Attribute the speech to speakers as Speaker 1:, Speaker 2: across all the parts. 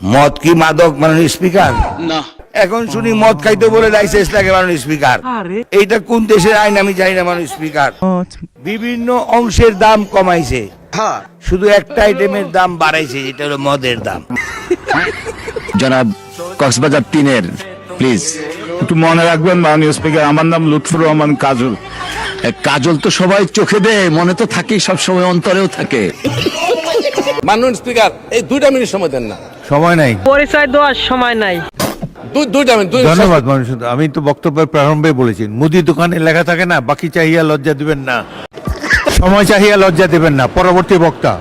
Speaker 1: মদ কি মাদক মাননীয় স্পিকার? না। এখন শুনি মদ খাইতে বলে লাইসেন্স লাগে মাননীয় স্পিকার। এইটা কোন দেশের আইন আমি জানি না মাননীয় স্পিকার। বিভিন্ন অংশের দাম কমাইছে, শুধু একটা আইটেমের দাম বাড়াইছে, যেটা হলো মদের দাম।
Speaker 2: জনাব কক্সবাজার 3-এর প্লিজ একটু মনে রাখবেন মাননীয় স্পিকার, আমার নাম লুৎফুর রহমান কাজল। কাজল তো সবাই চোখে দেয়, মনে তো থাকেই, সবসময় অন্তরেও থাকে।
Speaker 3: মাননীয় স্পিকার, এই 2 মিনিট সময় দেন না।
Speaker 4: সময় নাই,
Speaker 5: পরিচয় দেওয়ার সময় নাই।
Speaker 3: 2 মিনিট।
Speaker 4: ধন্যবাদ মানুষ। আমি তো বক্তব্যের প্রারম্ভে বলেছি, মুদি দোকানে লেখা থাকে না, বাকি চাহিয়া লজ্জা দিবেন না, সময় চাহিয়া লজ্জা দিবেন না। পরবর্তী বক্তা।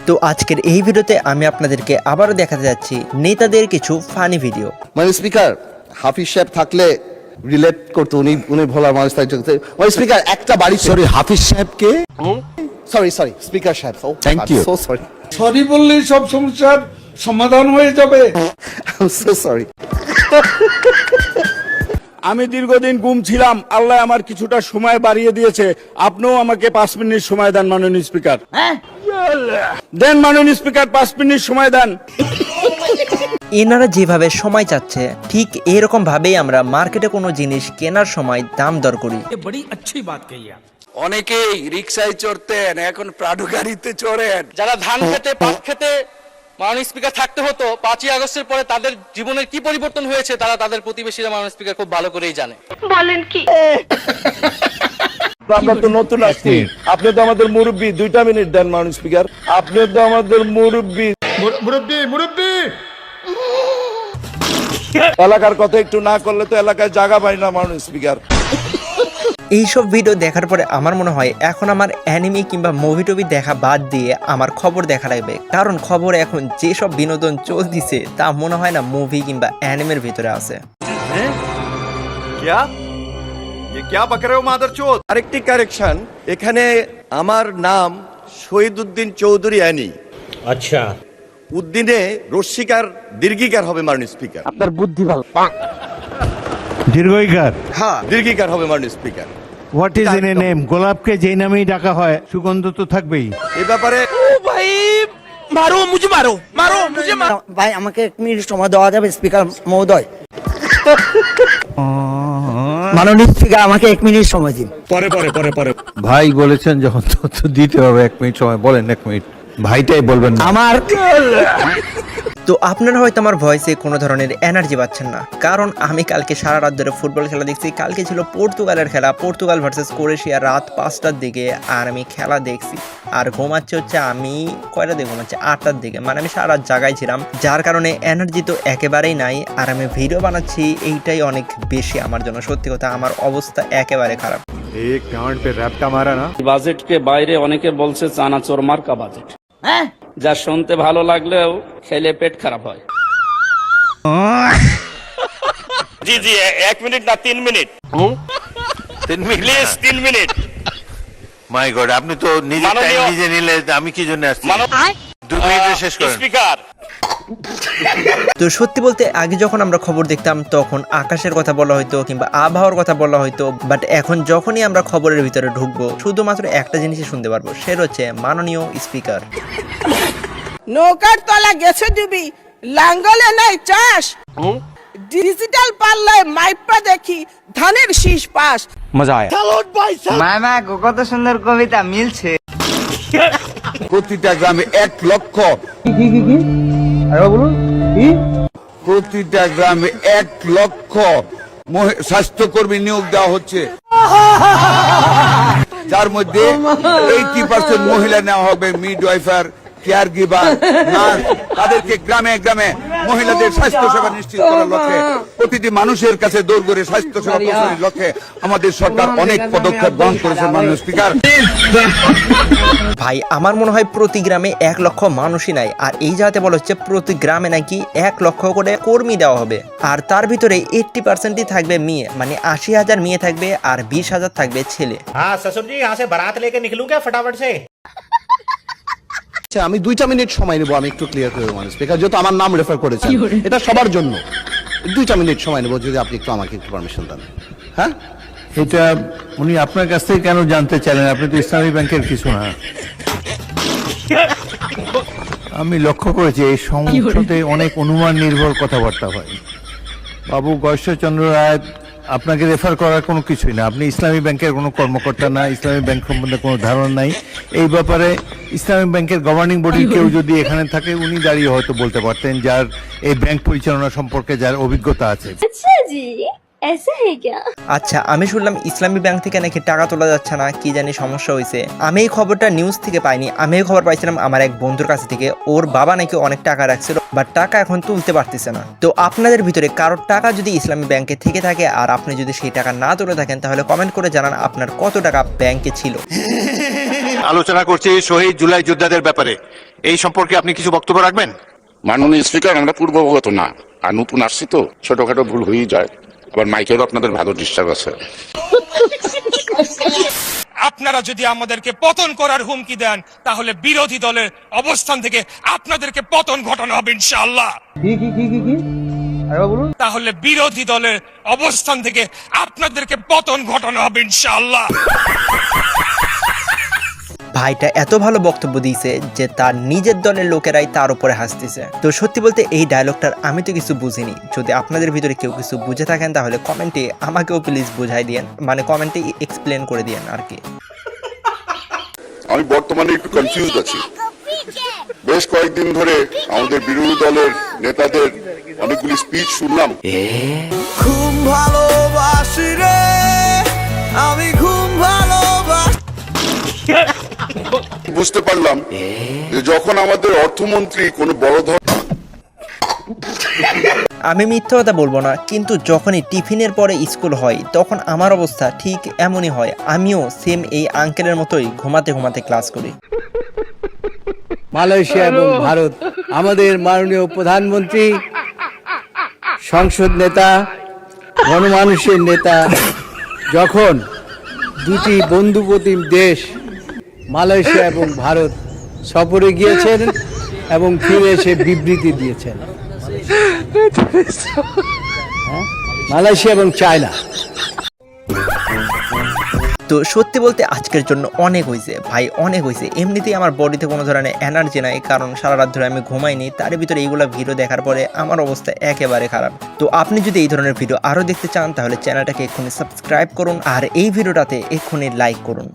Speaker 6: তো আজকের এই ভিডিওতে আমি আপনাদেরকে আবারও দেখাতে যাচ্ছি নেতাদের কিছু ফানি ভিডিও।
Speaker 7: মানে স্পিকার হাফিজ সাহেব থাকলে রিলেট করতো, উনি ভোলার মানুষ থাকতে। মানে স্পিকার একটা বাড়ি, সরি হাফিজ সাহেবকে, সরি স্পিকার সাহেব,
Speaker 2: thank you.
Speaker 7: So sorry,
Speaker 8: sorry বললেই সব সমস্যার সমাধান হয়ে যাবে।
Speaker 7: So sorry.
Speaker 1: আমি দীর্ঘদিন গুম ছিলাম, আল্লাহ আমার কিছুটা সময় বাড়িয়ে দিয়েছে। আপনিও আমাকে 5 মিনিট সময় দেন মাননীয় স্পিকার। দেন মাননীয় স্পিকার, 5 মিনিট সময় দেন।
Speaker 6: এনারা যেভাবে সময় চাচ্ছে, ঠিক এরকম ভাবেই আমরা মার্কেটে কোনো জিনিস কেনার সময় দাম দর করি।
Speaker 1: অনেকেই রিক্সায় চড়তেন, এখন প্রাডো গাড়িতে চড়েন।
Speaker 9: যারা ধান খেতে পাট খেতে মাননীয় স্পিকার থাকতে হতো, 5ই আগস্টের পরে তাদের জীবনের কি পরিবর্তন হয়েছে তারা তাদের প্রতিবেশীরা মাননীয় স্পিকার খুব ভালো করেই জানে।
Speaker 5: বলেন কি?
Speaker 1: আমরা তো নতুন আসছি, আপনি তো আমাদের মুরব্বী। 2 মিনিট দেন মাননীয় স্পিকার, আপনি তো আমাদের মুরব্বী। এলাকার কথা একটু না করলে তো এলাকায় জায়গা পাই না মাননীয় স্পিকার।
Speaker 6: এইসব ভিডিও দেখার পরে আমার মনে হয় এখন আমার অ্যানিমি কিংবা মুভি টুভি দেখা বাদ দিয়ে আমার খবর দেখা লাগবে, কারণ খবর এখন যেসব বিনোদন চলতেছে তা মনে হয় না মুভি কিংবা অ্যানিমের ভিতরে আছে।
Speaker 7: আরেকটি কারেকশন, এখানে আমার নাম শহীদ উদ্দিন চৌধুরী অ্যানি। আচ্ছা, উদ্দিনে রস্বীকার দীর্ঘিকার হবে মাননীয় স্পিকার।
Speaker 6: আপনার বুদ্ধি ভালো।
Speaker 4: দীর্ঘইকার,
Speaker 7: হ্যাঁ দীর্ঘিকার হবে মাননীয় speaker.
Speaker 4: What is in a name? গোলাপকে যেই নামেই ডাকা হয়, সুগন্ধ তো থাকবেই।
Speaker 7: এ ব্যাপারে
Speaker 10: ভাই আমাকে 1 মিনিট সময় দেওয়া যাবে স্পিকার মহোদয়? মাননীয় স্পিকার আমাকে 1 মিনিট সময় দিন।
Speaker 4: ভাই বলেছেন যখন, তো দিতে হবে 1 মিনিট সময়। বলেন 1 মিনিট, ভাইটাই বলবেন না।
Speaker 10: আমার
Speaker 6: তো আপনারা হয়তো আমার ভয়েসে কোনো ধরনের এনার্জি পাচ্ছেন না, কারণ আমি কালকে সারা রাত ধরে ফুটবল খেলা দেখছি। কালকে ছিল পর্তুগালের খেলা, পর্তুগাল ভার্সেস ক্রোয়েশিয়া, রাত 5টার দিকে। আর আমি খেলা দেখছি আর ঘুমাচ্ছে হচ্ছে, আমি কয়টা দিকে ঘুমাচ্ছি? 8টার দিকে। মানে আমি সারা রাত জায়গায় ছিলাম, যার কারণে এনার্জি তো একেবারেই নাই। আর আমি ভিডিও বানাচ্ছি, এইটাই অনেক বেশি আমার জন্য। সত্যি কথা, আমার অবস্থা একেবারে খারাপ।
Speaker 9: বাজেটকে বাইরে অনেকে বলছে চানাচোর মার্কা বাজেট, যা শুনতে ভালো লাগলেও খেলে পেট খারাপ হয়।
Speaker 1: জি 1 মিনিট না 3 minute. 3 minute, please 3 minute. My god, আপনি তো নিজে টাইম নিজে নিলে, আমি কি জন্য আসছি? 2 মিনিটে শেষ করেন স্পিকার।
Speaker 6: তো সত্যি বলতে আগে যখন আমরা খবর দেখতাম তখন আকাশের কথা বলা হয়তো কিংবা আবহাওয়ার কথা বলা হয়তো, বাট এখন যখনই আমরা খবরের ভিতরে ঢুকবো শুধুমাত্র একটা জিনিসই শুনতে পারবো, সেটা হচ্ছে মাননীয় স্পিকার।
Speaker 5: নৌকার তলা গেছে ডুবি, লাঙ্গলে নাই চাষ, ডিজিটাল পাল্লায় মাইপা দেখি ধানের শীষ পাস।
Speaker 2: মজা আয়া।
Speaker 10: মামা কত সুন্দর কবিতা মিলছে।
Speaker 1: প্রতিটা গ্রামে 1 লক্ষ, প্রতিটা গ্রামে 1 লক্ষ স্বাস্থ্যকর্মী নিয়োগ দেওয়া হচ্ছে, যার মধ্যে 80% মহিলা নেওয়া হবে, মিডওয়াইফার, কেয়ার গিভার, নার্স। তাদেরকে গ্রামে গ্রামে মহিলাদের স্বাস্থ্য সেবা নিশ্চিত করার লক্ষ্যে, প্রতিটি মানুষের কাছে দৌড় করে স্বাস্থ্য সেবা পৌঁছানোর লক্ষ্যে আমাদের সরকার অনেক পদক্ষেপ গ্রহণ করেছে মাননীয় স্পিকার।
Speaker 6: ভাই আমার মনে হয় প্রতি গ্রামে 1 লক্ষ মানুষই নাই, আর এই জায়গাতে বলা হচ্ছে প্রতি গ্রামে নাকি 1 লক্ষ করে কর্মী দেওয়া হবে, আর তার ভিতরে 80%ই থাকবে মেয়ে, মানে 80,000 মেয়ে থাকবে আর 20,000 থাকবে ছেলে।
Speaker 9: হ্যাঁ ससुर जी, यहाँ से बारात लेकर निकलूं क्या फटाफट से?
Speaker 7: আমি 2 মিনিট সময় নেবো, আমি একটু ক্লিয়ার করে দেবো মাননীয় স্পিকার, যেহেতু আমার নাম রেফার করেছেন, এটা সবার জন্য। 2 মিনিট সময় নেবো, যদি আপনি একটু আমাকে একটু পারমিশন দেন। হ্যাঁ,
Speaker 4: এটা উনি আপনার কাছ থেকে কেন জানতে চাইলেন? আপনি তো ইসলামী ব্যাংকের কিছু না। আমি লক্ষ্য করেছি এই সংসদে অনেক অনুমান নির্ভর কথাবার্তা হয়। বাবু গয়েশ্বরচন্দ্র রায় আপনাকে রেফার করার কোনো কিছুই না, আপনি ইসলামী ব্যাংকের কোনো কর্মকর্তা না, ইসলামী ব্যাংক সম্বন্ধে কোনো ধারণা নাই। এই ব্যাপারে ইসলামী ব্যাংকের গভর্নিং বডির কেউ যদি এখানে থাকে উনি দাঁড়িয়ে হয়তো বলতে পারতেন, যার এই ব্যাংক পরিচালনা সম্পর্কে যার অভিজ্ঞতা আছে।
Speaker 6: আচ্ছা, আমি শুনলাম ইসলামী ব্যাংক থেকে নাকি টাকা তোলা যাচ্ছে না, কি জানি সমস্যা হয়েছে। আমি এই খবরটা নিউজ থেকে পাইনি, আমি এই খবর পাইছিলাম আমার এক বন্ধুর কাছ থেকে। ওর বাবা নাকি অনেক টাকা রাখছিল, বাট টাকা এখন তুলতে পারতেছে না। তো আপনাদের ভিতরে কারোর টাকা যদি ইসলামী ব্যাংকে থেকে থাকে আর আপনি যদি সেই টাকা না তুলে থাকেন, তাহলে কমেন্ট করে জানান আপনার কত টাকা ব্যাংকে ছিল।
Speaker 4: আলোচনা করছি শহীদ জুলাই যোদ্ধাদের ব্যাপারে, এই সম্পর্কে আপনি কিছু বক্তব্য রাখবেন?
Speaker 3: মাননীয় স্পিকার, আমরা পূর্ববগত না, আর নতুন আসছি তো ছোটখাটো ভুল হয়েই যায়। আবার মাইকেরও আপনাদের ভালো ডিস্টার্ব আছে।
Speaker 8: আপনারা যদি আমাদেরকে পতন করার হুমকি দেন তাহলে বিরোধী দলের অবস্থান থেকে আপনাদেরকে পতন ঘটানো হবে ইনশাআল্লাহ। তাহলে বিরোধী দলের অবস্থান থেকে আপনাদেরকে পতন ঘটানো হবে ইনশাআল্লাহ।
Speaker 6: ভাইটা এত ভালো বক্তব্য দিয়েছে যে তার নিজের দলের লোকেরাই তার উপরে হাসতেছে। তো সত্যি বলতে এই ডায়লগটার আমি তো কিছু বুঝিনি। যদি আপনাদের ভিতরে কেউ কিছু বুঝে থাকেন তাহলে কমেন্টে আমাকেও প্লিজ বুঝাই দিয়েন, মানে কমেন্টে এক্সপ্লেন করে দিয়েন আর কি।
Speaker 3: আমি বর্তমানে একটু কনফিউজ আছি। বেশ কয়েকদিন ধরে আমাদের বিরোধী দলের নেতাদের অনেকগুলি স্পিচ শুনলাম।
Speaker 7: ঘুম ভালোবাসি রে, আমি ঘুম ভালোবাসি।
Speaker 3: বুঝতে পারলাম যে যখন আমাদের অর্থমন্ত্রী কোনো বড়
Speaker 6: আমি মিথ্যা কথা বলবো না, কিন্তু যখনই টিফিনের পরে স্কুল হয় তখন আমার অবস্থা ঠিক এমনই হয়। আমিও সেম এই আঙ্কেলের মতোই ঘুমাতে ঘুমাতে ক্লাস করি।
Speaker 10: মালয়েশিয়া এবং ভারত, আমাদের মাননীয় প্রধানমন্ত্রী, সংসদ নেতা, গণমানুষের নেতা যখন দুটি বন্ধুপ্রতিম দেশ মালয়েশিয়া এবং ভারত সফরে গিয়েছেন এবং ফিরে এসে বিবৃতি দিয়েছেন, মালয়েশিয়া এবং চায়না।
Speaker 6: তো সত্যি বলতে আজকের জন্য অনেক হয়েছে ভাই, অনেক হয়েছে। এমনিতেই আমার বডিতে কোনো ধরনের এনার্জি নাই, কারণ সারা রাত ধরে আমি ঘুমাইনি। তার ভিতরে এইগুলো ভিডিও দেখার পরে আমার অবস্থা একেবারে খারাপ। তো আপনি যদি এই ধরনের ভিডিও আরও দেখতে চান তাহলে চ্যানেলটাকে এক্ষুনি সাবস্ক্রাইব করুন আর এই ভিডিওটাতে এক্ষুনি লাইক করুন।